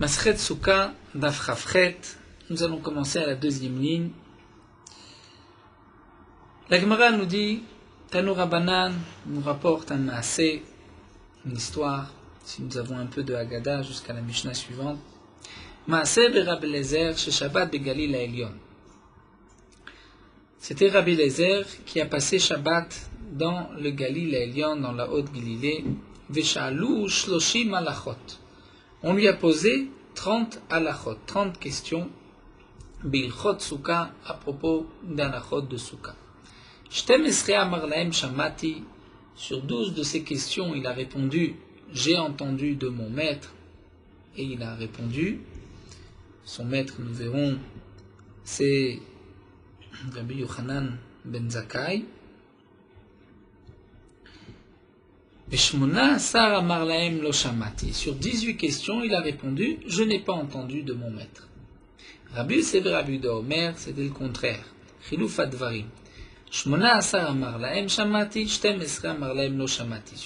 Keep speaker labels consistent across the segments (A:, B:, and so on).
A: Maschet Souka, Daf Chafret. Nous allons commencer à la deuxième ligne. La Gemara nous dit, Tanu Rabbanan nous rapporte un maaseh, une histoire, si nous avons un peu de Haggadah jusqu'à la Mishnah suivante. Maaseh be Rabbi Eliezer, chez Shabbat be Galil Elyon. C'était Rabbi Eliezer qui a passé Shabbat dans le Galil Elyon, dans la haute Galilée. Veshalou shloshim halachot. On lui a posé 30 halachot, 30 questions, bilchot souka, à propos d'halachot de souka. Shtem esrei amar lahem shamati. Sur 12 de ces questions, il a répondu, j'ai entendu de mon maître. Et il a répondu, son maître, nous verrons, c'est Rabbi Yochanan ben Zakkai. Sur 18 questions, il a répondu, je n'ai pas entendu de mon maître. Rabbi Yosef Rabbi Yehuda Omer, c'était le contraire. Chiluf advarim. Sur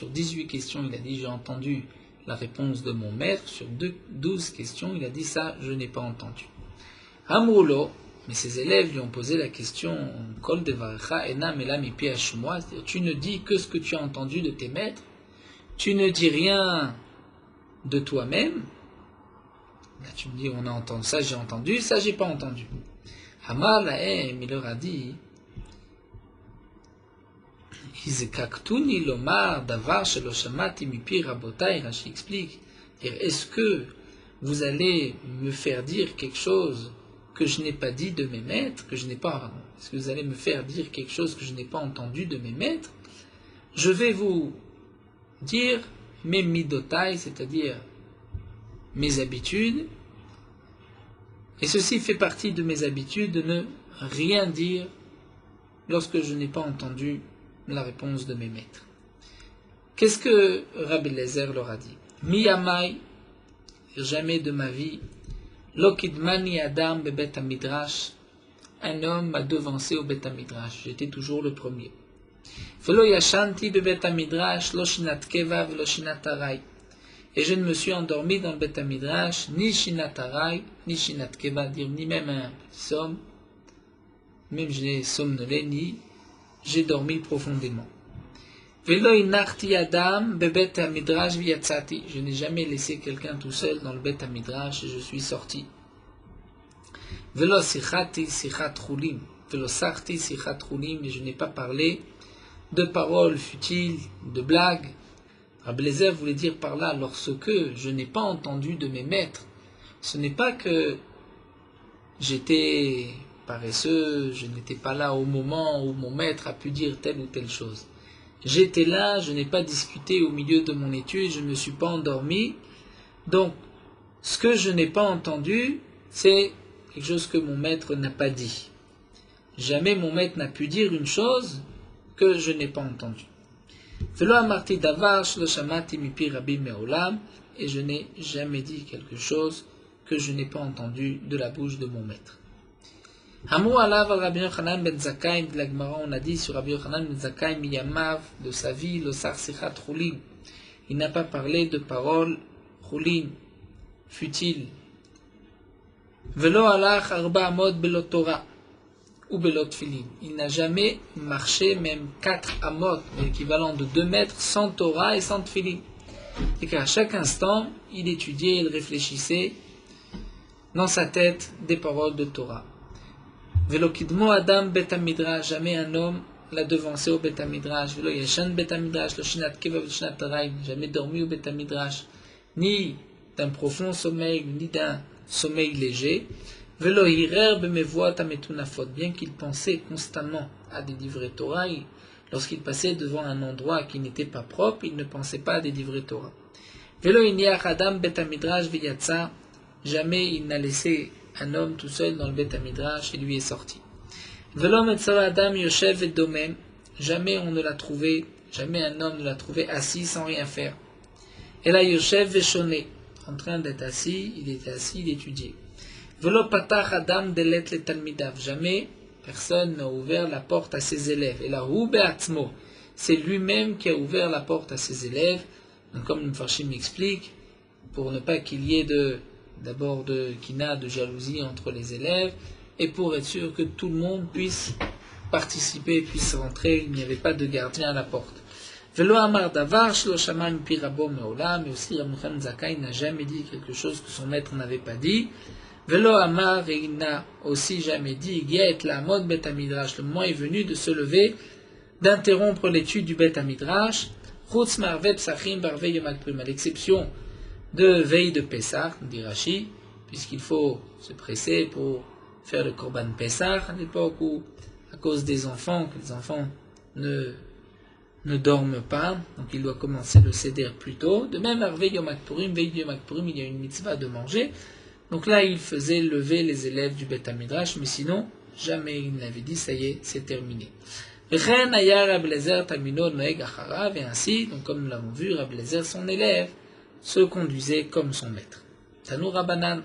A: 18 questions, il a dit, j'ai entendu la réponse de mon maître. Sur 12 questions, il a dit, ça, je n'ai pas entendu. Amroulo, mais ses élèves lui ont posé la question, Kol devarecha enam elam mipi hashmoa, tu ne dis que ce que tu as entendu de tes maîtres, tu ne dis rien de toi-même. Là, tu me dis, on a entendu ça, j'ai entendu, ça, j'ai pas entendu. Hamar lahem, il leur a dit, Izekaktuni lomar davar shelo shamati mipi rabotai, Rashi explique, est-ce que vous allez me faire dire quelque chose que je n'ai pas dit de mes maîtres, est-ce que vous allez me faire dire quelque chose que je n'ai pas entendu de mes maîtres? Je vais vous dire mes midotai, c'est-à-dire mes habitudes, et ceci fait partie de mes habitudes de ne rien dire lorsque je n'ai pas entendu la réponse de mes maîtres. Qu'est-ce que Rabbi Eliezer leur a dit? Miyamai, jamais de ma vie, Lokidmani Adam bebet midrash, un homme m'a devancé au bet midrash, j'étais toujours le premier. Velo yashanti bebet midrash, lo shinat keva velo shinat arai. Et je ne me suis endormi dans le bet midrash, ni shinat arai, ni shinat keva, dire ni même un petit somme, même je n'ai somnolé, ni j'ai dormi profondément. Velo inarti Adam bebet midrash viyatsati. Je n'ai jamais laissé quelqu'un tout seul dans le bet midrash et je suis sorti. Velo sichati sichat chulim. Velo sarti sichat chulim. Et je n'ai pas parlé de paroles futiles, de blagues. Rabbi Eliezer voulait dire par là, lorsque je n'ai pas entendu de mes maîtres, ce n'est pas que j'étais paresseux, je n'étais pas là au moment où mon maître a pu dire telle ou telle chose. J'étais là, je n'ai pas discuté au milieu de mon étude, je ne me suis pas endormi. Donc, ce que je n'ai pas entendu, c'est quelque chose que mon maître n'a pas dit. Jamais mon maître n'a pu dire une chose que je n'ai pas entendue. Et je n'ai jamais dit quelque chose que je n'ai pas entendu de la bouche de mon maître. On a dit sur Rabbi Yochanan ben Zakkai miyamav, de sa vie, lo sar sichat chulim. Il n'a pas parlé de paroles chulim, futiles. Velo alach arba amot belo Torah ou belo tfilin. Il n'a jamais marché même 4 amot, l'équivalent de 2 mètres, sans Torah et sans tfilin. Et qu'à chaque instant, il étudiait, il réfléchissait dans sa tête des paroles de Torah. Velo kidmo Adam bet midrash, jamais un homme l'a devancé au bet midrash. Velo yashan bet midrash, lo shinat keva velo shinat arai, jamais dormi au bet midrash, ni d'un profond sommeil, ni d'un sommeil léger. Velo hirer bemevoat ametunafot, bien qu'il pensait constamment à des livrets Torah, lorsqu'il passait devant un endroit qui n'était pas propre, il ne pensait pas à des livrets Torah. Velo iniach Adam bet midrash viyatsa, jamais il n'a laissé un homme tout seul dans le bet midrash et lui est sorti. Velo metzara Adam yoshev et domem, jamais on ne l'a trouvé, jamais un homme ne l'a trouvé assis sans rien faire. Et là yoshev veshoné, en train d'être assis, il était assis, il étudiait. Velo patach Adam delet le talmidav, jamais personne n'a ouvert la porte à ses élèves. Et là hu beatzmo, c'est lui-même qui a ouvert la porte à ses élèves. Donc, comme le Mfarshim m'explique, pour ne pas qu'il y ait de d'abord de kina, de jalousie entre les élèves, et pour être sûr que tout le monde puisse participer, puisse rentrer, il n'y avait pas de gardien à la porte. Velo amar davar shelo shama mipi rabo meolam, mais aussi Rabbi Yochanan Zakkai n'a jamais dit quelque chose que son maître n'avait pas dit. Velo amar, et il n'a aussi jamais dit Giet la mode bet hamidrash, le moment est venu de se lever, d'interrompre l'étude du bet hamidrash, chutz marve psachim barve yom kippurim, à l'exception de veille de Pessah, dit Rashi, puisqu'il faut se presser pour faire le korban Pessah, à l'époque où, à cause des enfants, que les enfants ne dorment pas, donc il doit commencer le seder plus tôt. De même, veille de Yom Kippurim, il y a une mitzvah de manger. Donc là, il faisait lever les élèves du Beth Midrash, mais sinon, jamais il n'avait dit, ça y est, c'est terminé. Et ainsi, donc comme nous l'avons vu, Rabbi Eliezer, son élève, se conduisait comme son maître. Tanu Rabbanan.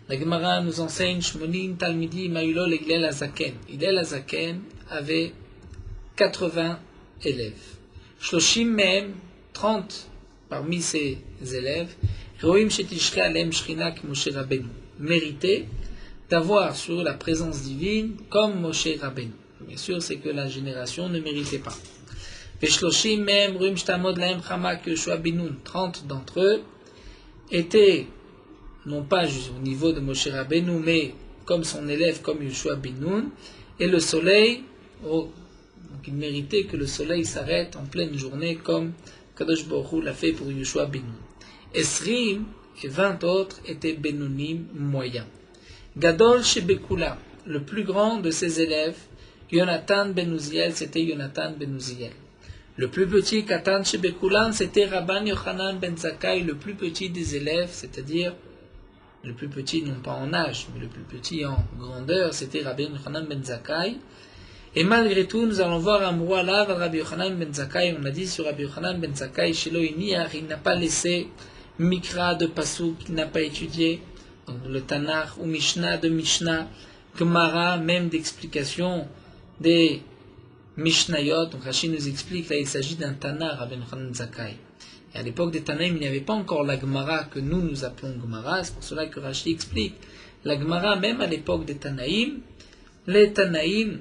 A: La Gemara nous enseigne Shmonin Talmidi Maïlo Hillel Azaken. Hillel Azaken avait 80 élèves. Shloshim Mehem, 30 parmi ses élèves, Roim Shetishke Alem Shrinak Moshe Rabbeinu, méritaient d'avoir sur la présence divine comme Moshe Rabbeinu. Bien sûr, c'est que la génération ne méritait pas. Veshloshim Mehem Roim Shtamod Lahem Chamak Yoshua Binoun, 30 d'entre eux étaient non pas juste au niveau de Moshe Rabbeinu, mais comme son élève, comme Yoshua Binoun, et le soleil, donc il méritait que le soleil s'arrête en pleine journée, comme Kadosh Baruch Hu l'a fait pour Yoshua Binoun. Esrim et 20 autres étaient Benounim moyens. Gadol Shebekula, le plus grand de ses élèves, Yonatan ben Uziel, c'était Yonatan ben Uziel. Le plus petit, Katan Shebekulan, c'était Rabban Yochanan ben Zakkai, le plus petit des élèves, c'est-à-dire le plus petit, non pas en âge, mais le plus petit en grandeur, c'était Rabbi Yochanan ben Zakkai. Et malgré tout, nous allons voir un roi là, Rabbi Yochanan ben Zakkai. On a dit sur Rabbi Yochanan ben Zakkai, Shelo Iniach, il n'a pas laissé Mikra de Pasuk, il n'a pas étudié donc le Tanakh ou Mishnah de Mishnah, Gemara, même d'explication des Mishnayot. Donc Rashi nous explique, là il s'agit d'un Tanakh, Rabbi Yochanan ben Zakkai. Et à l'époque des Tanaïm, il n'y avait pas encore la Gemara que nous appelons Gemara. C'est pour cela que Rashi explique. La Gemara, même à l'époque des Tanaïm, les Tanaïm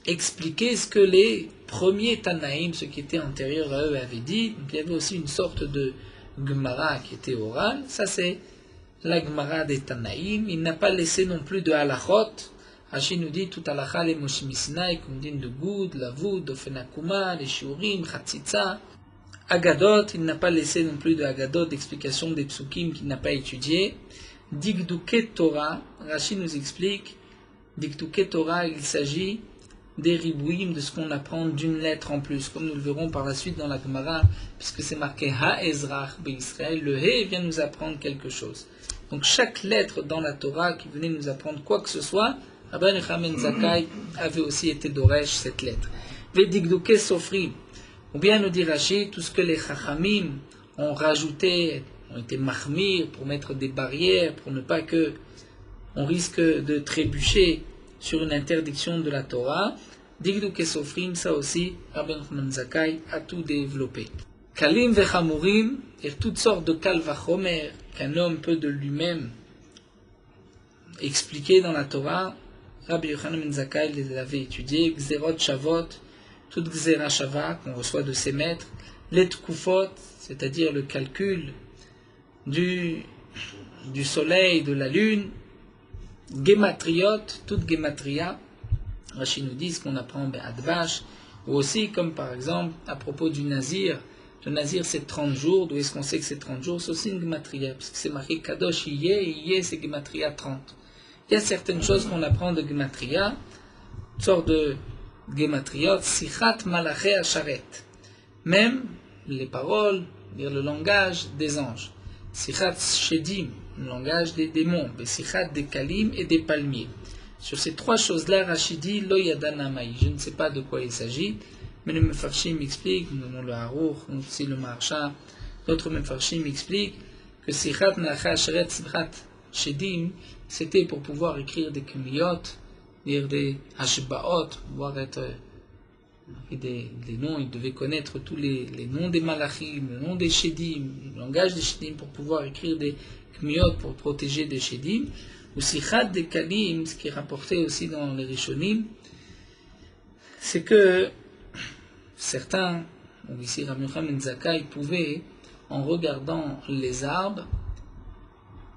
A: expliquaient ce que les premiers Tanaïm, ceux qui étaient antérieurs à eux, avaient dit. Donc il y avait aussi une sorte de Gemara qui était orale. Ça c'est la Gemara des Tanaïm. Il n'a pas laissé non plus de halachot. Rashi nous dit tout halakha les Moshimisnaï, comme dit de Goud, Lavud, Dofenakuma, les Shiurim, Chatzitza. Agadot, il n'a pas laissé non plus de Agadot, d'explication des psukim qu'il n'a pas étudié. Digduke Torah, Rashi nous explique, Digduke Torah, il s'agit des ribouim, de ce qu'on apprend d'une lettre en plus, comme nous le verrons par la suite dans la Gemara, puisque c'est marqué Ha-Ezrach Be-Israël, le He vient nous apprendre quelque chose. Donc chaque lettre dans la Torah qui venait nous apprendre quoi que ce soit, Rabbi Yochanan ben Zakkai avait aussi été d'Oresh cette lettre. Vedigduke Sofri, ou bien nous dit Rashi, tout ce que les Chachamim ont rajouté, ont été mahmir pour mettre des barrières, pour ne pas que on risque de trébucher sur une interdiction de la Torah. Digduk et Sofrim, ça aussi, Rabbi Yochanan ben Zakkai a tout développé. Kalim vechamurim, et toutes sortes de kal vachomer qu'un homme peut de lui-même expliquer dans la Torah, Rabbi Yochanan ben Zakkai les avait étudiés, Gzerot Shavot, toute Gzera Shava qu'on reçoit de ses maîtres, les Tkufot, c'est-à-dire le calcul du soleil, de la lune, Gematriot, toute Gematria, Rashi nous dit ce qu'on apprend Be'adbash, ou aussi comme par exemple à propos du Nazir, le Nazir c'est 30 jours, d'où est-ce qu'on sait que c'est 30 jours? C'est aussi une Gematria, parce que c'est marqué Kadosh Iye c'est Gematria 30. Il y a certaines choses qu'on apprend de Gematria, une sorte de Gematriot, Sichat Malaché Asharet. Même les paroles, dire le langage des anges. Sichat Shedim, le langage des démons. Sichat des Kalim et des palmiers. Sur ces trois choses-là, Rashi dit Lo Yadana Maï. Je ne sais pas de quoi il s'agit, mais le Mefarshim explique, nous donnons le Harour, aussi le Maharsha, d'autres Mefarshim expliquent que Sichat Malaché Asharet, Sichat Shedim, c'était pour pouvoir écrire des Kemiyot, dire des Hashbaot, pouvoir être et des noms, il devait connaître tous les noms des malachim, le nom des shedim, le langage des shedim pour pouvoir écrire des kmiot pour protéger des shedim, ou sichad des kalim, ce qui est rapporté aussi dans les rishonim, c'est que certains, ou ici Rabbi Yochanan ben Zakkai, pouvaient, en regardant les arbres,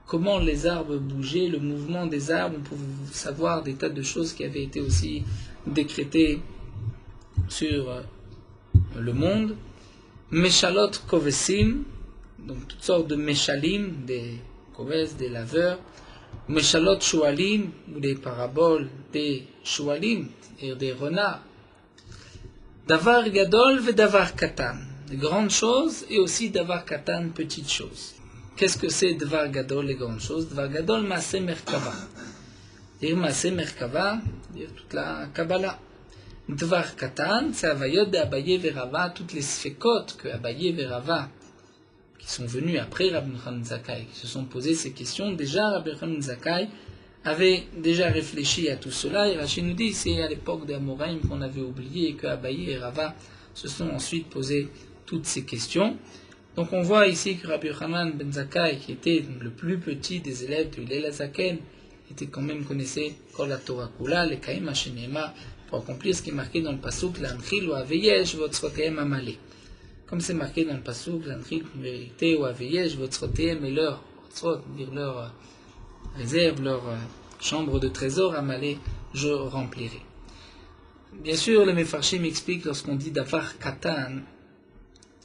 A: comment les arbres bougeaient, le mouvement des arbres, on pouvait savoir des tas de choses qui avaient été aussi décrétées sur le monde. Meshalot kovesim, donc toutes sortes de meshalim, des koves, des laveurs. Meshalot shualim, ou des paraboles, des shualim, c'est-à-dire des renards. Davar gadol ve davar katan, de grandes choses, et aussi davar katan, petites choses. Qu'est-ce que c'est davar gadol, les grandes choses? Davar gadol, maaseh merkava. Dire maaseh merkava, dire toute la Kabbalah. Dvar katan, c'est Havayot de Abaye Verava, toutes les sfekot que Abaye Verava, qui sont venus après Rabbi Yochanan ben Zakkai, qui se sont posés ces questions. Déjà, Rabbi Yochanan ben Zakkai avait déjà réfléchi à tout cela, et Rashi nous dit, c'est à l'époque des Amoraïm qu'on avait oublié, que Abaye et Rava se sont ensuite posés toutes ces questions. Donc on voit ici que Rabbi Yochanan ben Zakkai, qui était le plus petit des élèves de Hillel HaZaken, était quand même connaissait Kol HaTorah Kula, les Kaim HaShenema, pour accomplir ce qui est marqué dans le pasuk, l'Anchil ou Aveyesh, Votzrotehem Amalé. Comme c'est marqué dans le pasuk, l'Anchil, vérité ou Aveyesh, Votzrotehem et leur, dire leur réserve, leur chambre de trésor, Amalé, je remplirai. Bien sûr, le Mefarshim explique lorsqu'on dit Davar Katan,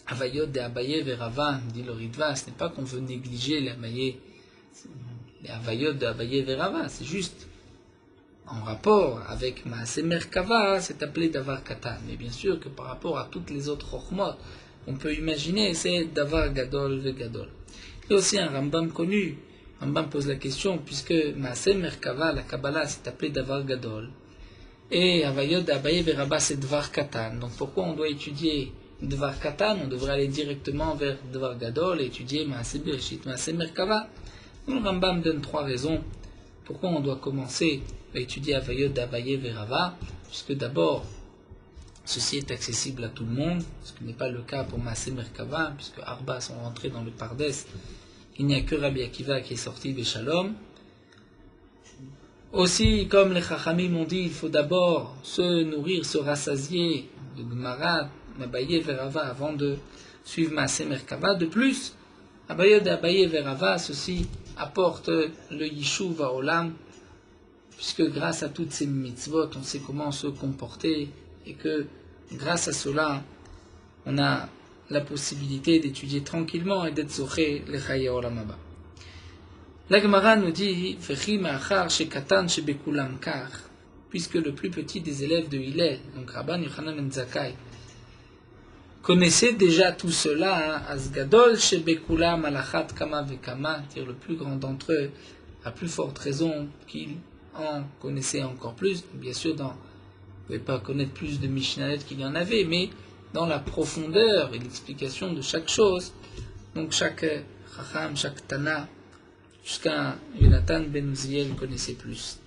A: Havayot de Abaye Verava, dit le Ritva, ce n'est pas qu'on veut négliger les Havayot de Abaye Verava, c'est juste en rapport avec Maaseh Merkava, c'est appelé Davar Katan. Mais bien sûr que par rapport à toutes les autres Chokhmot, on peut imaginer, c'est Davar Gadol ve Gadol. Il y a aussi un Rambam connu. Rambam pose la question, puisque Maaseh Merkava, la Kabbalah, c'est appelé Davar Gadol, et Havayot d'Abaye Veraba, c'est Dvar Katan. Donc pourquoi on doit étudier Dvar Katan? On devrait aller directement vers Dvar Gadol et étudier Maaseh Bereshit, Maaseh Merkava. Le Rambam donne 3 raisons pourquoi on doit commencer à étudier Havayot d'Abaye Verava, puisque d'abord, ceci est accessible à tout le monde, ce qui n'est pas le cas pour Maaseh Merkava, puisque Arba sont rentrés dans le Pardes, il n'y a que Rabbi Akiva qui est sorti de Shalom. Aussi, comme les Chachamim ont dit, il faut d'abord se nourrir, se rassasier de Gemara, d'Abaye Verava, avant de suivre Maaseh Merkava. De plus, Havayot d'Abaye Verava, ceci apporte le Yishuv Haolam, puisque grâce à toutes ces mitzvot, on sait comment se comporter, et que grâce à cela, on a la possibilité d'étudier tranquillement et d'être zoché le Chayei Olam Haba. La Gemara nous dit, Vechi ma'achar shekatan shebekulam kar, puisque le plus petit des élèves de Hillel, donc Rabban Yochanan ben Zakkai, connaissait déjà tout cela, Asgadol shebekulam alachat kama vekama, c'est-à-dire le plus grand d'entre eux, à plus forte raison qu'il en connaissait encore plus. Bien sûr, vous ne pouvez pas connaître plus de Mishnayot qu'il y en avait, mais dans la profondeur et l'explication de chaque chose, donc chaque Chacham, chaque Tana, jusqu'à Yonatan ben Uziel connaissait plus.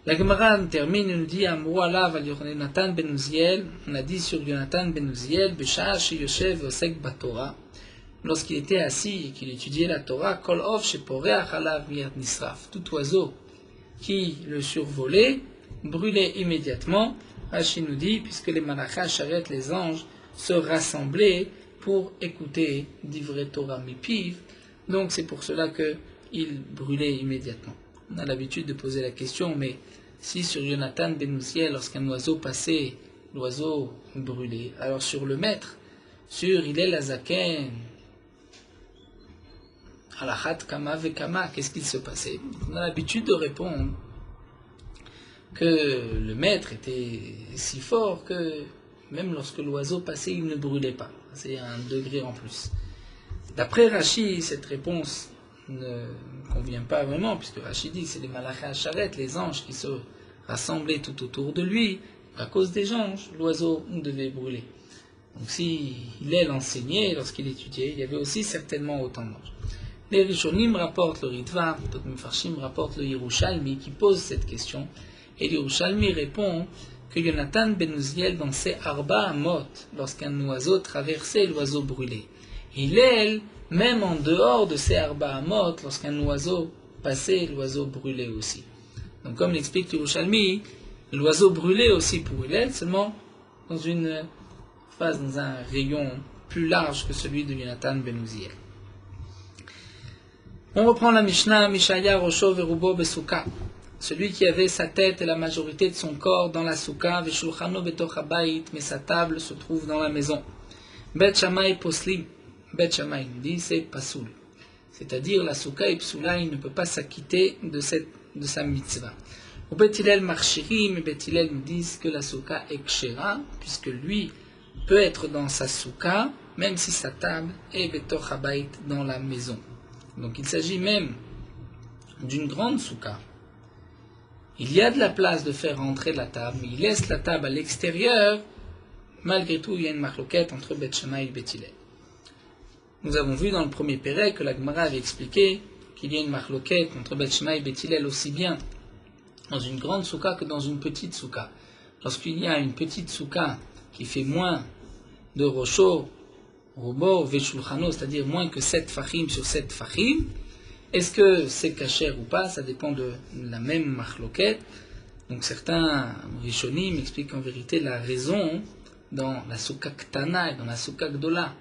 A: La Gemara termine et nous dit Amrou alav al Yonatan ben Uziel, on a dit sur Yonatan ben Uziel, Besha'a sheyoshev osek batorah, lorsqu'il était assis et qu'il étudiait la Torah, Kol of sheporeach alav miyad nisraf, tout oiseau qui le survolait brûlait immédiatement. Rashi nous dit, puisque les malachas charret, les anges, se rassemblaient pour écouter d'ivrei Torah mipiv, donc c'est pour cela qu'il brûlait immédiatement. On a l'habitude de poser la question, mais si sur Yonatan ben Uziel, lorsqu'un oiseau passait, l'oiseau brûlait, alors sur le maître, sur Hillel HaZaken, Alachat kama vekama, qu'est-ce qu'il se passait? On a l'habitude de répondre que le maître était si fort que même lorsque l'oiseau passait, il ne brûlait pas. C'est un degré en plus. D'après Rashi, cette réponse ne convient pas vraiment, puisque Rashi dit que c'est les malachas charret, les anges qui se rassemblaient tout autour de lui. À cause des anges, l'oiseau devait brûler. Donc si Hillel enseignait, lorsqu'il étudiait, il y avait aussi certainement autant d'anges. Les Rishonim rapportent le Ritva, d'autres Mefarshim rapportent le Yerushalmi qui pose cette question, et le Yerushalmi répond que Yonatan ben Uziel dansait Arba Amot lorsqu'un oiseau traversait l'oiseau brûlé. Hillel, même en dehors de ces Arba Amot, lorsqu'un oiseau passait, l'oiseau brûlé aussi. Donc comme l'explique Yerushalmi, l'oiseau brûlé aussi pour Hillel, seulement dans une phase, dans un rayon plus large que celui de Yonatan ben Uziel. On reprend la Mishnah, Mishaya Rosho Verubo Besuka. Celui qui avait sa tête et la majorité de son corps dans la souka, Veshulchano betoch habayit, mais sa table se trouve dans la maison. Bet Shammai poslim. Bet Shammai dit c'est pasoul. C'est-à-dire la souka et psoula, il ne peut pas s'acquitter de sa mitzvah. Au Bet Hillel marchirim, et Bet Hillel nous disent que la souka est kshera, puisque lui peut être dans sa souka, même si sa table est betoch habayit dans la maison. Donc il s'agit même d'une grande souka. Il y a de la place de faire rentrer la table, mais il laisse la table à l'extérieur. Malgré tout, il y a une marloquette entre Bet Shammai et Bet Hillel. Nous avons vu dans le premier Pérec que la Gemara avait expliqué qu'il y a une marloquette entre Bet Shammai et Bet Hillel aussi bien dans une grande souka que dans une petite souka. Lorsqu'il y a une petite souka qui fait moins de Rosho, Rubo, Veshulchano, c'est-à-dire moins que 7 fachim sur 7 fachim, est-ce que c'est kasher ou pas? Ça dépend de la même marloquette. Donc certains rishonim expliquent en vérité la raison dans la souka ktana et dans la souka gdola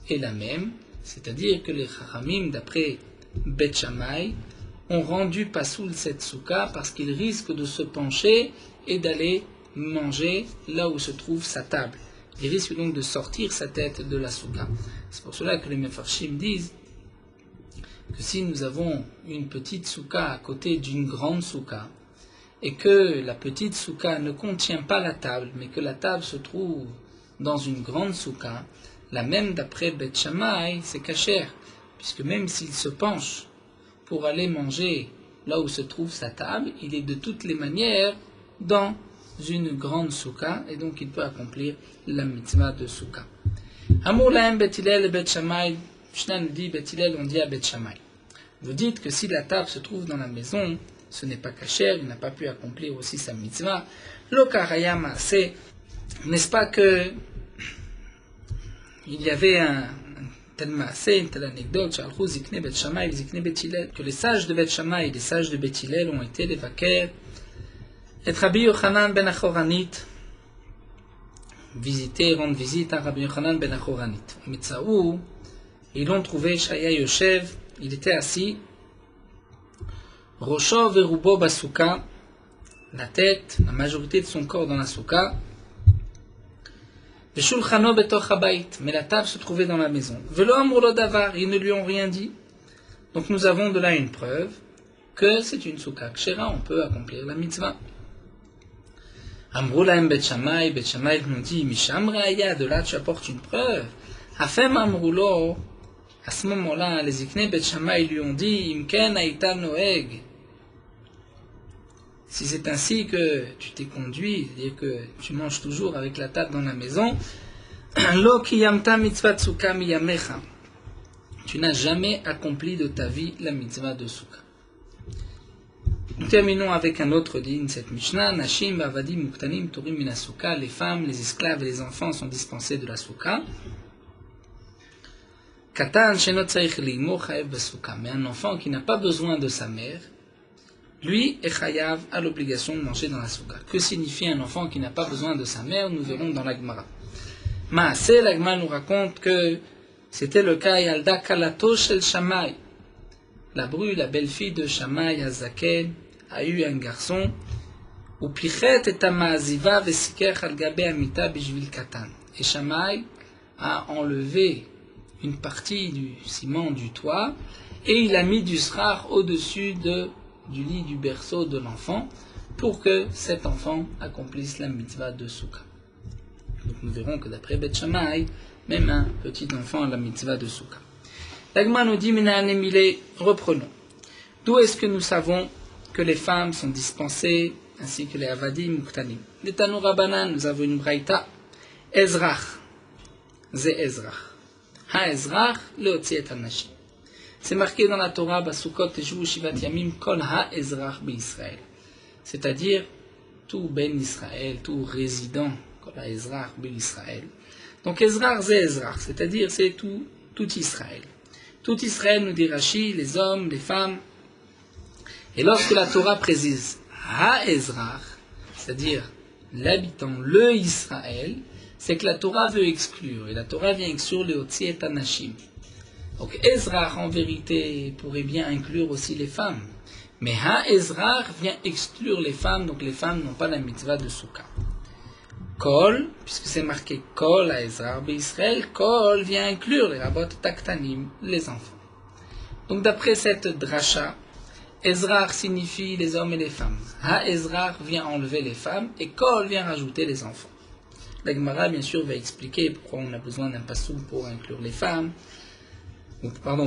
A: est la même, c'est-à-dire que les chachamim, d'après Bet Shammai, ont rendu pasoul cette souka parce qu'ils risquent de se pencher et d'aller manger là où se trouve sa table. Il risque donc de sortir sa tête de la souka. C'est pour cela que les mefarshim disent que si nous avons une petite souka à côté d'une grande souka, et que la petite souka ne contient pas la table, mais que la table se trouve dans une grande souka, la même d'après Bet Shammai, c'est kasher, puisque même s'il se penche pour aller manger là où se trouve sa table, il est de toutes les manières dans une grande souka, et donc il peut accomplir la mitzvah de souka. Amur lahem Bet Hillel et Bet Shammai. Mishnah nous dit, Bet Hillel, on dit à Bet Shammai. Vous dites que si la table se trouve dans la maison, ce n'est pas kasher, il n'a pas pu accomplir aussi sa mitzvah. Lo karaya maaseh, n'est-ce pas que il y avait un tel maaseh, une telle anecdote, shalchu zikne Bet Shammai, zikne Bet Hillel, que les sages de Bet Shammai et les sages de Bet Hillel ont été les vaquers et Rabbi Yochanan ben Achoranit, rendre visite à Rabbi Yochanan ben Achoranit. Mitzaou, ils l'ont trouvé, Shaya Yoshev, il était assis, Rosho verubo basuka, la tête, la majorité de son corps dans la souka, Veshulchano betoch habayit, mais la table se trouvait dans la maison. Velo amur lo davar, ils ne lui ont rien dit. Donc nous avons de là une preuve que c'est une souka kshera, on peut accomplir la mitzvah. Amrou lahem Bet Shammai nous dit, Misham Raya, de là tu apportes une preuve. Afem amroulo, à ce moment-là, les Zikne Bet Shammai lui ont dit, Imken aïta noeg. Si c'est ainsi que tu t'es conduit, c'est-à-dire que tu manges toujours avec la table dans la maison, Lo kiyamta mitzvah tsuka miyamecha. Tu n'as jamais accompli de ta vie la mitzvah de souka. Nous terminons avec un autre din, cette Mishnah. Nashim, Avadim, Muktanim, Turim, Minasuka. Les femmes, les esclaves et les enfants sont dispensés de la souka. Katan, Shenot Tzaich Limo, Chayev Basuka. Mais un enfant qui n'a pas besoin de sa mère, lui est chayav à l'obligation de manger dans la souka. Que signifie un enfant qui n'a pas besoin de sa mère? Nous verrons dans la Gemara. Maaseh, la Gemara nous raconte que c'était le cas Yalda Kalato Shel Shammai. La bru, la belle-fille de Shammai Azaken, a eu un garçon, ou plichet et amaziva vesiker al gabe amita bishvil katan. Et Shammai a enlevé une partie du ciment du toit et il a mis du srar au-dessus du lit du berceau de l'enfant pour que cet enfant accomplisse la mitzvah de souka. Donc nous verrons que d'après Bet Shammai, même un petit enfant a la mitzvah de souka. L'Agma nous dit, reprenons. D'où est-ce que nous savons que les femmes sont dispensées, ainsi que les avadim ou ktanim? Les Tanour Rabbanan, nous avons une braïta, Ezrach, Ze Ezrach. Ha Ezrach, leotzi et al-nashim. C'est marqué dans la Torah, Basukot, Tejvu, Shivat Yamim, Kol ha Ezrach bi Israël. C'est-à-dire, tout Ben Israël, tout résident, comme Ezrach Ben Israël. Donc Ezrach c'est Ezrach, c'est-à-dire c'est tout Israël. Tout Israël, nous dit Rashi, les hommes, les femmes. Et lorsque la Torah précise Ha-Ezrach, c'est-à-dire l'habitant, le Israël, c'est que la Torah veut exclure. Et la Torah vient exclure le Otsi et Anashim. Donc Ezrach, en vérité, pourrait bien inclure aussi les femmes. Mais Ha-Ezrach vient exclure les femmes, donc les femmes n'ont pas la mitzvah de Souka. Kol, puisque c'est marqué Kol à Ezrach Israël, Kol vient inclure les rabot taktanim, les enfants. Donc d'après cette dracha, Ezrach signifie les hommes et les femmes. Ha-Ezrach vient enlever les femmes et Kol vient rajouter les enfants. La Gemara, bien sûr, va expliquer pourquoi on a besoin d'un passouk pour inclure les femmes,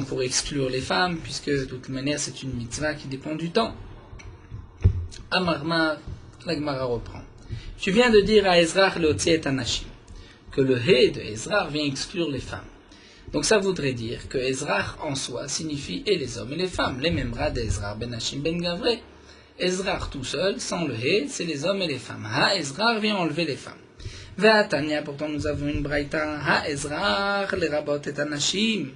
A: pour exclure les femmes, puisque de toute manière c'est une mitzvah qui dépend du temps. Amarmar, la Gemara reprend. Tu viens de dire à Ezrach le Otsi et Anashim que le He de Ezrach vient exclure les femmes. Donc ça voudrait dire que Ezrach en soi signifie et les hommes et les femmes, les mêmes bras d'Ezrach ben Hashim ben Gavre. Ezrach tout seul, sans le He, c'est les hommes et les femmes. Ha Ezrach vient enlever les femmes. Ve'atania, pourtant nous avons une braïta. Ha Ezrach les rabot et Anashim.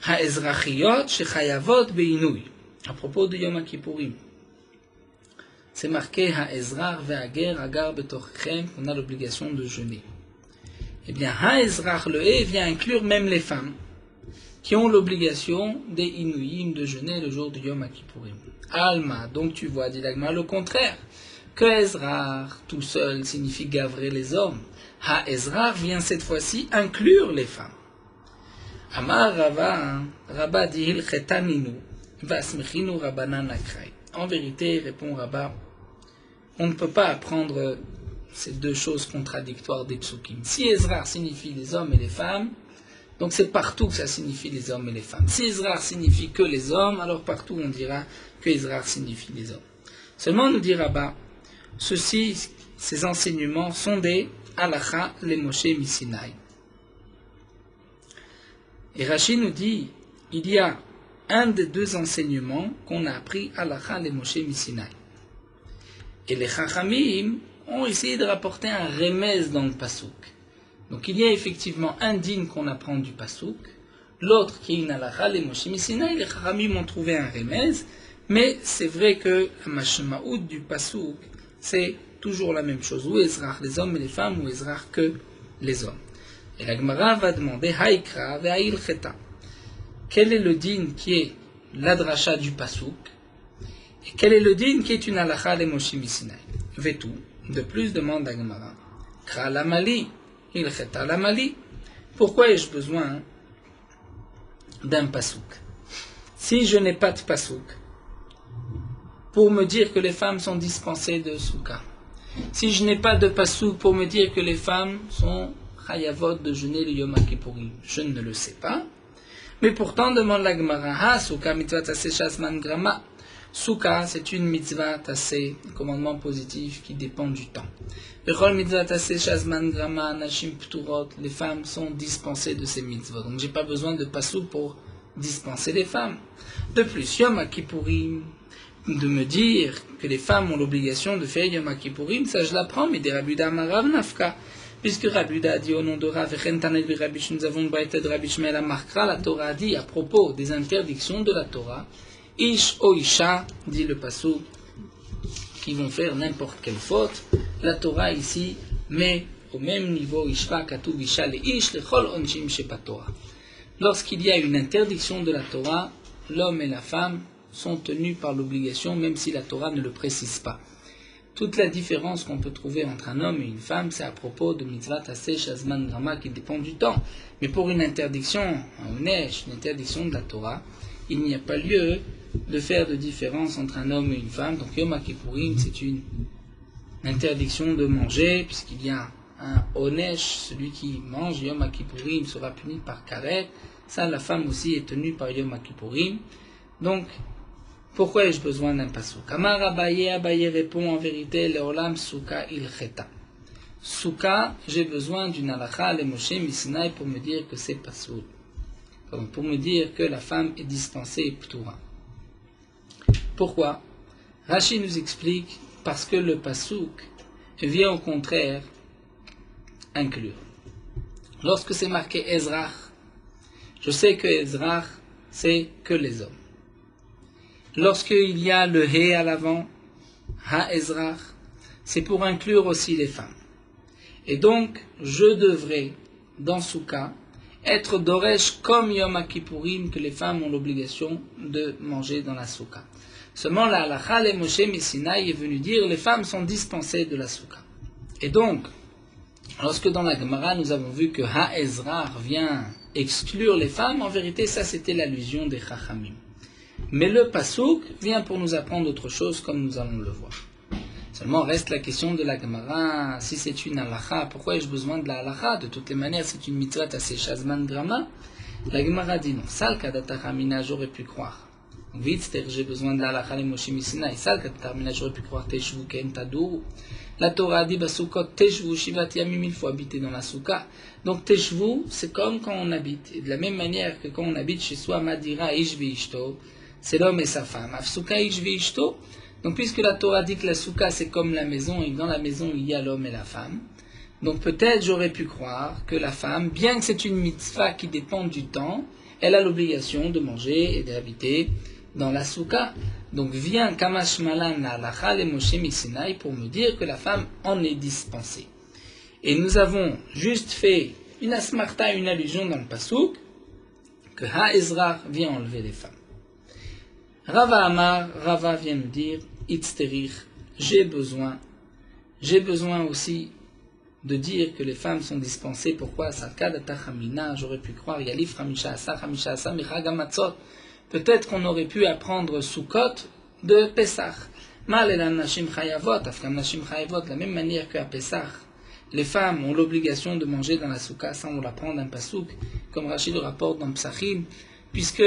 A: Ha Ezrachiyot shechayavot beinui. À propos de Yom Kippourim. C'est marqué Ha-Ezrach ve'ager agar betorchem qu'on a l'obligation de jeûner. Eh bien, Ha-Ezrach le He vient inclure même les femmes qui ont l'obligation des Inouïm de jeûner le jour du Yom Kippourim. Alma, donc tu vois, dit l'Agma, le contraire, que Ezrach tout seul signifie gavrer les hommes. Ha-Ezrach vient cette fois-ci inclure les femmes. Amar Rava, Rabba dihil chetaminu, vasmechinu rabanan akrai. En vérité, répond Rabba, on ne peut pas apprendre ces deux choses contradictoires des psukim. Si Ezrach signifie les hommes et les femmes, donc c'est partout que ça signifie les hommes et les femmes. Si Ezrach signifie que les hommes, alors partout on dira que Ezrach signifie les hommes. Seulement nous dit Rabba, ces enseignements sont des halacha les Moshe Misinaï. Et Rashi nous dit, il y a un des deux enseignements qu'on a appris halacha les Moshe Misinaï. Et les Chachamim ont essayé de rapporter un remez dans le Passouk. Donc il y a effectivement un din qu'on apprend du Passouk, l'autre qui est une halacha, les Moshe Misinaï, les Chachamim ont trouvé un remez, mais c'est vrai que la mashmaout du Passouk, c'est toujours la même chose, ou Ezrach les hommes et les femmes, ou Ezrach que les hommes. Et la Gemara va demander, Haïkra ve'aïl cheta. Quel est le din qui est l'adracha du Passouk? Et quel est le din qui est une halacha de Moshe Misinaï? Vetou. De plus, demande la Gemara. Kra lamali, il cheta lamali. Pourquoi ai-je besoin d'un Passouk? Si je n'ai pas de Passouk, pour me dire que les femmes sont dispensées de Souka, si je n'ai pas de Passouk pour me dire que les femmes sont chayavot de jeûner le Yom Kippourim, je ne le sais pas. Mais pourtant, demande la Gemara, ha, Souka mitzvah tassé shazman grama. Souka, c'est une mitzvah tassé, un commandement positif qui dépend du temps. Bechol mitzvah tassé shazman grama, nashim pturot, les femmes sont dispensées de ces mitzvahs. Donc, j'ai pas besoin de passouk pour dispenser les femmes. De plus, Yom Kippourim, de me dire que les femmes ont l'obligation de faire Yom Kippourim, ça je l'apprends, mais des Rabuda Marav Nafka. Puisque Rabuda a dit au nom de Rav, nous avons une braïta de Rabbi Shmuel Amarkra, la Torah a dit à propos des interdictions de la Torah, Ish o Isha, dit le passou, qui vont faire n'importe quelle faute. La Torah ici met au même niveau Ishva Katuv Isha le Ish le Chol Onshim Shepa Torah. Lorsqu'il y a une interdiction de la Torah, l'homme et la femme sont tenus par l'obligation, même si la Torah ne le précise pas. Toute la différence qu'on peut trouver entre un homme et une femme, c'est à propos de mitzvah tassé shazman grama qui dépend du temps. Mais pour une interdiction, un onesh, une interdiction de la Torah, il n'y a pas lieu de faire de différence entre un homme et une femme. Donc Yom Kippourim, c'est une interdiction de manger, puisqu'il y a un onesh, celui qui mange Yom Kippourim sera puni par karet. Ça, la femme aussi est tenue par Yom Kippourim. Donc, pourquoi ai-je besoin d'un passouk? Amar Abaye, Abaye répond en vérité, Leolam Souka il cheta. Souka, j'ai besoin d'une halacha, le Moshe Misinaï, pour me dire que c'est passouk. Pour me dire que la femme est dispensée ptoura. Pourquoi? Rashi nous explique, parce que le pasouk vient au contraire inclure. Lorsque c'est marqué Ezrach, je sais que Ezrach, c'est que les hommes. Lorsqu'il y a le He à l'avant, Ha-Ezrach, c'est pour inclure aussi les femmes. Et donc, je devrais, dans ce cas, être Doresh comme Yom Kippourim, que les femmes ont l'obligation de manger dans la souka. Seulement, la halakha, le Moshe Messinaï est venu dire, les femmes sont dispensées de la souka. Et donc, lorsque dans la Gemara, nous avons vu que Ha-Ezrach vient exclure les femmes, en vérité, ça c'était l'allusion des Chachamim. Mais le Passouk vient pour nous apprendre autre chose, comme nous allons le voir. Seulement reste la question de la Gemara, si c'est une halakha, pourquoi ai-je besoin de la halakha? De toutes les manières, c'est une mitzvah assez shazman grama. La Gemara dit non. Sal kadatamina, j'aurais pu croire. Vite, c'est-à-dire j'ai besoin de la halakha les Moshe Messinaï. Sal kadatamina, j'aurais pu croire teshvu ken tadou. La Torah dit basukot teshvu shivat yamim, il faut habiter dans la souka. Donc teshvu, c'est comme quand on habite. Et de la même manière que quand on habite chez soi, madira ishvi ishto, c'est l'homme et sa femme. Afsuka ishvi ishto. Donc puisque la Torah dit que la souka c'est comme la maison et que dans la maison il y a l'homme et la femme, donc peut-être j'aurais pu croire que la femme, bien que c'est une mitzvah qui dépend du temps, elle a l'obligation de manger et d'habiter dans la souka. Donc vient Kamash Malan la halakha le Moshe Messinaï pour me dire que la femme en est dispensée. Et nous avons juste fait une asmarta, une allusion dans le pasouk, que Ha-Ezrach vient enlever les femmes. Rava Amar, Rava vient nous dire, Itzterich, j'ai besoin aussi de dire que les femmes sont dispensées. Pourquoi? J'aurais pu croire, Yalif Hamisha Asa, Michagamatzot. Peut-être qu'on aurait pu apprendre Sukkot de Pesach. Malelan Nashim Chayavot, Afkam Nashim Chayavot, de la même manière qu'à Pesach. Les femmes ont l'obligation de manger dans la souka, ça on l'apprend d'un pasouk, comme Rachid le rapporte dans Psachim, puisque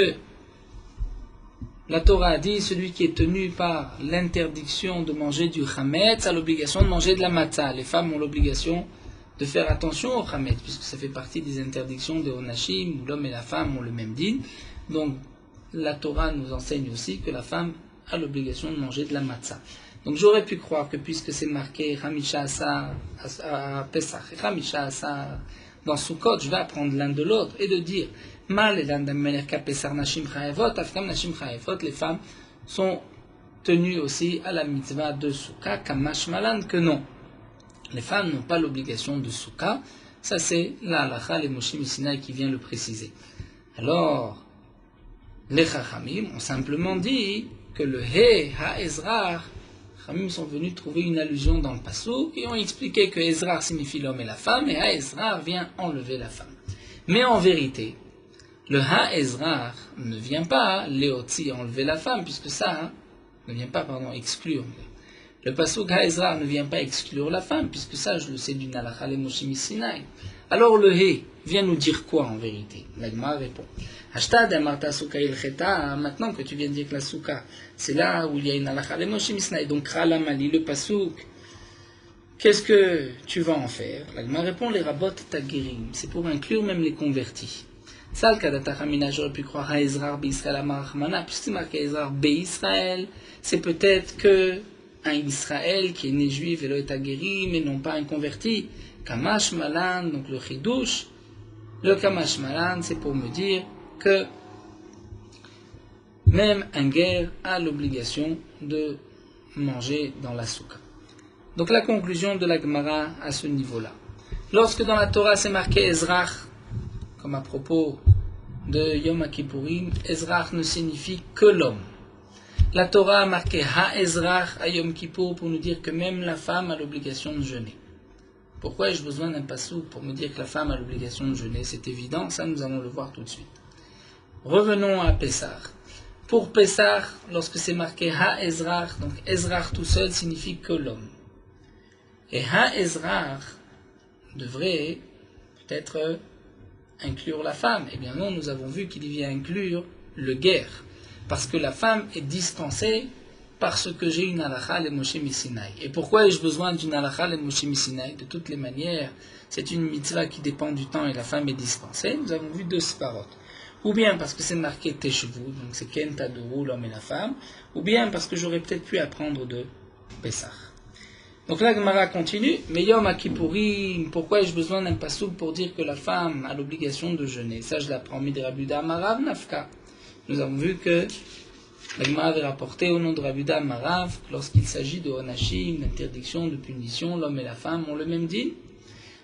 A: la Torah a dit, celui qui est tenu par l'interdiction de manger du chametz a l'obligation de manger de la matzah. Les femmes ont l'obligation de faire attention au chametz, puisque ça fait partie des interdictions de Onashim, où l'homme et la femme ont le même din. Donc, la Torah nous enseigne aussi que la femme a l'obligation de manger de la matzah. Donc, j'aurais pu croire que puisque c'est marqué Hamisha Asa à Pesach et Hamisha Asa dans Sukkot, je vais apprendre l'un de l'autre et de dire les femmes sont tenues aussi à la mitzvah de Souka, Kamash Malan, que non. Les femmes n'ont pas l'obligation de Souka, ça c'est la halakha, les Moshe Messinaï qui vient le préciser. Alors, les Chachamim ont simplement dit que le He, Ha-Ezrach, Chachamim sont venus trouver une allusion dans le Passouk et ont expliqué que Ezrach signifie l'homme et la femme et Ha-Ezrach vient enlever la femme. Mais en vérité, le Ha-Ezrach ne vient pas, Léoti, enlever la femme, puisque ça ne vient pas, exclure. Le Pasuk Ha-Ezrach ne vient pas exclure la femme, puisque ça, je le sais d'une halakha le Moshe Messinaï. Alors le He vient nous dire quoi en vérité? La Gemara répond. Hashtad amarta souka ilcheta, maintenant que tu viens de dire que la souka, c'est là où il y a une halakha le Moshe Messinaï. Donc Kralamali, le Pasuk, qu'est-ce que tu vas en faire? La Gemara répond, les rabot tagirim, c'est pour inclure même les convertis. Sal kadatachamina, j'aurais pu croire à Ezrar Israël Amarachmana, puisque c'est marqué Ezrar Israël, c'est peut-être que un Israël qui est né juif et le est aguerri, mais non pas un converti. Kamash Malan, donc le Chidouche, le Kamash Malan, c'est pour me dire que même un guerre a l'obligation de manger dans la souka. Donc la conclusion de la Gemara à ce niveau-là. Lorsque dans la Torah c'est marqué Ezrach, comme à propos de Yom Kippourim, Ezrach ne signifie que l'homme. La Torah a marqué Ha-Ezrach à Yom Kippour pour nous dire que même la femme a l'obligation de jeûner. Pourquoi ai-je besoin d'un passou pour me dire que la femme a l'obligation de jeûner? C'est évident, ça nous allons le voir tout de suite. Revenons à Pessah. Pour Pessah, lorsque c'est marqué Ha-Ezrach, donc Ezrach tout seul signifie que l'homme. Et Ha-Ezrach devrait peut-être inclure la femme. Eh bien non, nous avons vu qu'il vient inclure le guerre. Parce que la femme est dispensée parce que j'ai une halakha le Moshe Messinaï. Et pourquoi ai-je besoin d'une halakha le Moshe Messinaï? De toutes les manières, c'est une mitzvah qui dépend du temps et la femme est dispensée. Nous avons vu deux sparotes. Ou bien parce que c'est marqué Teshvu, donc c'est Ken Taduru, l'homme et la femme. Ou bien parce que j'aurais peut-être pu apprendre de Pessah. Donc là, Gemara continue, mais Yom Kippourim, pourquoi ai-je besoin d'un pasouk pour dire que la femme a l'obligation de jeûner? Ça, je l'apprends de Rabbi Yehuda Amarav Nafka. Nous avons vu que la Gemara avait rapporté au nom de Rabbi Yehuda Amarav, lorsqu'il s'agit de Onashim, d'interdiction, de punition, l'homme et la femme ont le même din.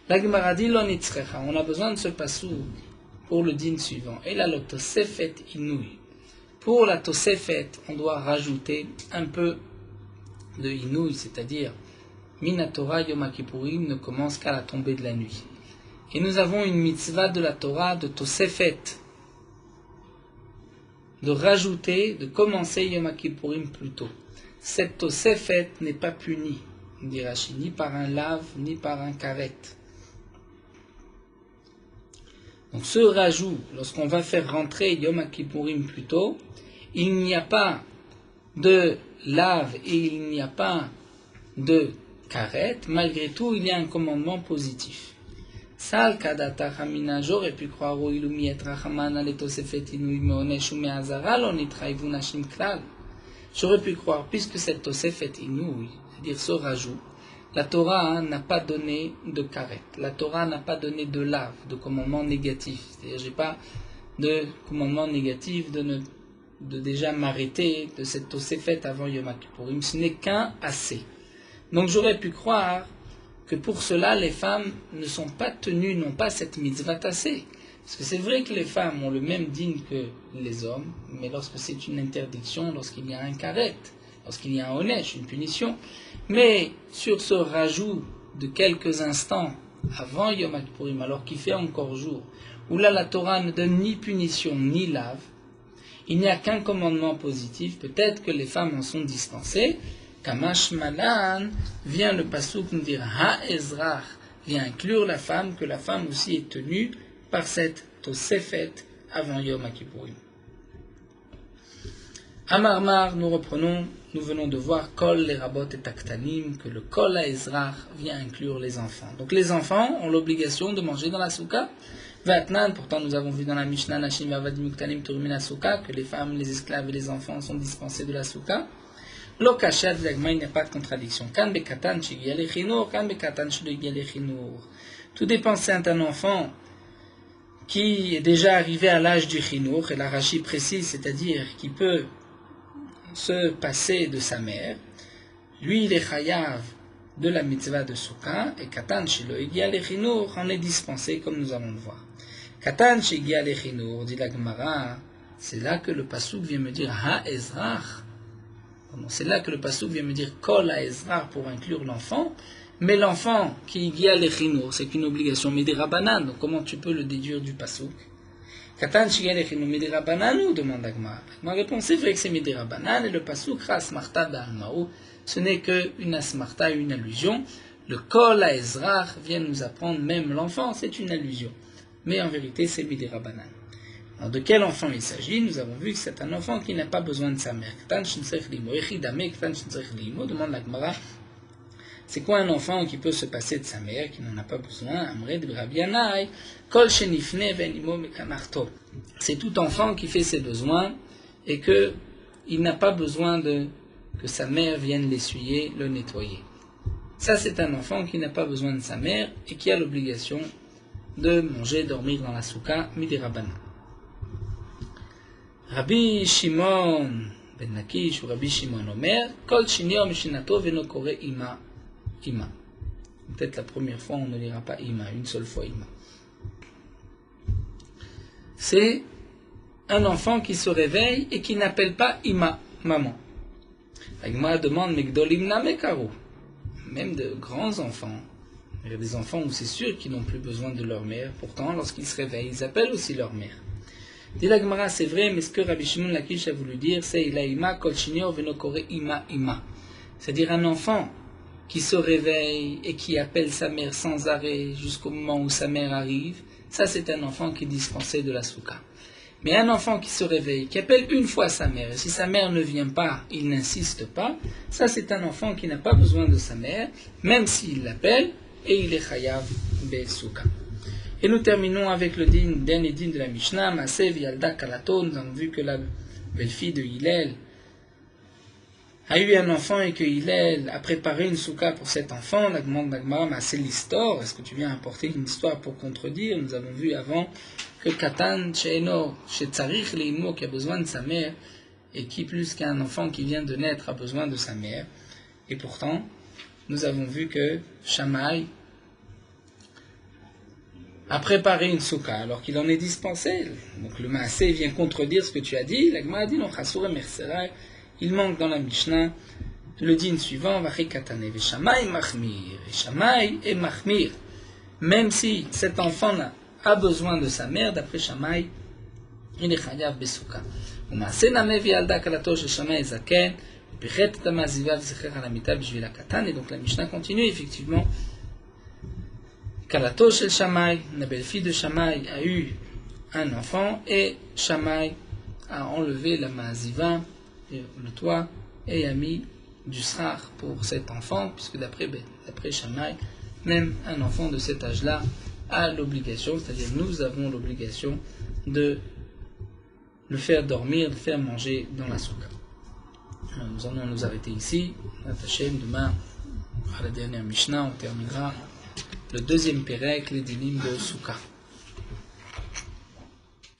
A: La Gemara dit, on a besoin de ce pasouk pour le din suivant. Et là, le Tosefet Inouï. Pour la Tosefet, on doit rajouter un peu de Inouï, c'est-à-dire Minatora Yom Kippourim ne commence qu'à la tombée de la nuit. Et nous avons une mitzvah de la Torah de Tosefet, de rajouter, de commencer Yom Kippourim plus tôt. Cette Tosefet n'est pas punie, dit Rashi, ni par un lave, ni par un karet. Donc ce rajout, lorsqu'on va faire rentrer Yom Kippourim plus tôt, il n'y a pas de lave et il n'y a pas de karet, malgré tout, il y a un commandement positif. Sal kadata chamina, j'aurais pu croire au ilumi et rachamana le tosefet inouï meonesh ou meazara lo nitraïvu nashim klal. J'aurais pu croire, puisque cette tosefet inouï, c'est-à-dire ce rajout, la Torah n'a pas donné de karet, la Torah n'a pas donné de lave, de commandement négatif. C'est-à-dire, j'ai pas de commandement négatif de déjà m'arrêter de cette tosefet avant Yom Kippourim. Ce n'est qu'un assez. Donc j'aurais pu croire que pour cela, les femmes ne sont pas tenues, n'ont pas cette mitzvah tassée. Parce que c'est vrai que les femmes ont le même din que les hommes, mais lorsque c'est une interdiction, lorsqu'il y a un karet, lorsqu'il y a un onesh, une punition. Mais sur ce rajout de quelques instants avant Yom Kippourim, alors qu'il fait encore jour, où là la Torah ne donne ni punition ni lave, il n'y a qu'un commandement positif, peut-être que les femmes en sont dispensées. Kamash Malan, vient le pasuk nous dire Ha-Ezrach, vient inclure la femme, que la femme aussi est tenue par cette Tosefet avant Yom Kippourim. Amarmar, nous reprenons, nous venons de voir Kol les Rabot et Taktanim, que le Kol Ha-Ezrach vient inclure les enfants. Donc les enfants ont l'obligation de manger dans la souka. Vatnan, pourtant nous avons vu dans la Mishnah Nashim Vavadim Uktanim Turumin la souka que les femmes, les esclaves et les enfants sont dispensés de la souka. Lokashat Zagma, il n'y a pas de contradiction. Kan bekatan shigi alechinur, kan bekatan shigi alechinur. Tout dépend, c'est un enfant qui est déjà arrivé à l'âge du chinour, et la Rashi précise, c'est-à-dire qui peut se passer de sa mère. Lui, il est chayav de la mitzvah de Souka, et katan shilo igi alechinur en est dispensé, comme nous allons le voir. Katan shigi alechinur, dit la Gemara, c'est là que le pasuk vient me dire ha-ezrach. C'est là que le pasuk vient me dire Kol ha-Ezrach pour inclure l'enfant, mais l'enfant qui y a les chinour, c'est une obligation Midirabanan, donc comment tu peux le déduire du pasuk? Katan shiga les chinour Midirabanan ou demande Agma? Ma réponse c'est vrai que c'est Midirabanan et le pasuk Asmarta d'Almaou, ce n'est qu'une asmarta, une allusion. Le Kol ha-Ezrach vient nous apprendre même l'enfant, c'est une allusion, mais en vérité c'est Midirabanan. Alors, de quel enfant il s'agit? Nous avons vu que c'est un enfant qui n'a pas besoin de sa mère. Demande la Gemara, c'est quoi un enfant qui peut se passer de sa mère, qui n'en a pas besoin? C'est tout enfant qui fait ses besoins et qu'il n'a pas besoin que sa mère vienne l'essuyer, le nettoyer. Ça, c'est un enfant qui n'a pas besoin de sa mère et qui a l'obligation de manger, dormir dans la souka, midi rabbanan. Rabbi Shimon ben Lakish ou Rabbi Shimon Omer, Kol Shinyo Mishinato Veno Kore Ima. Ima. Peut-être la première fois on ne lira pas Ima, une seule fois Ima. C'est un enfant qui se réveille et qui n'appelle pas Ima, maman. La Gemara demande Megdolim Namekaru. Même de grands enfants. Il y a des enfants où c'est sûr qu'ils n'ont plus besoin de leur mère. Pourtant, lorsqu'ils se réveillent, ils appellent aussi leur mère. Dit la Gemara, c'est vrai, mais ce que Rabbi Shimon Lakish a voulu dire, c'est il a ima kol shinyor veno kore ima ima. C'est-à-dire un enfant qui se réveille et qui appelle sa mère sans arrêt jusqu'au moment où sa mère arrive, ça c'est un enfant qui est dispensé de la souka. Mais un enfant qui se réveille, qui appelle une fois sa mère, et si sa mère ne vient pas, il n'insiste pas, ça c'est un enfant qui n'a pas besoin de sa mère, même s'il l'appelle, et il est chayav be souka. Et nous terminons avec le dernier din de la Mishnah, Masev Yalda Kalato. Nous avons vu que la belle-fille de Hillel a eu un enfant et qu'il a préparé une souka pour cet enfant, la demande d'Agmara, mais c'est l'histoire. Est-ce que tu viens apporter une histoire pour contredire? Nous avons vu avant que Katan, She'eno, She'tzarich Le'imo, qui a besoin de sa mère, et qui, plus qu'un enfant qui vient de naître, a besoin de sa mère. Et pourtant, nous avons vu que Shammai a préparé une souka, alors qu'il en est dispensé. Donc le Maasé vient contredire ce que tu as dit. L'Agmara a dit, non, Chassoura Mercerai, il manque dans la Mishnah le din suivant, Vachi Katane, Veshamay Machmir, et Shammai est Machmir. Même si cet enfant a besoin de sa mère, d'après Shammai, il est Chayav Besouka. ומעשה נמי וילדה כלתו של שמאי זקן, ופיחת את המעזיבה וזכר על המיטה בשביל הקטן. Et donc la Mishnah continue, effectivement. Kalato shel Shammai, la belle-fille de Shammai, a eu un enfant, et Shammai a enlevé la ma'aziva, le toit, et a mis du srar pour cet enfant, puisque d'après Shammai, même un enfant de cet âge-là a l'obligation, c'est-à-dire nous avons l'obligation de le faire dormir, de le faire manger dans la souka. Alors, nous allons nous arrêter ici. Demain, à la dernière Mishnah, on terminera le deuxième pérec, les dinim de souka.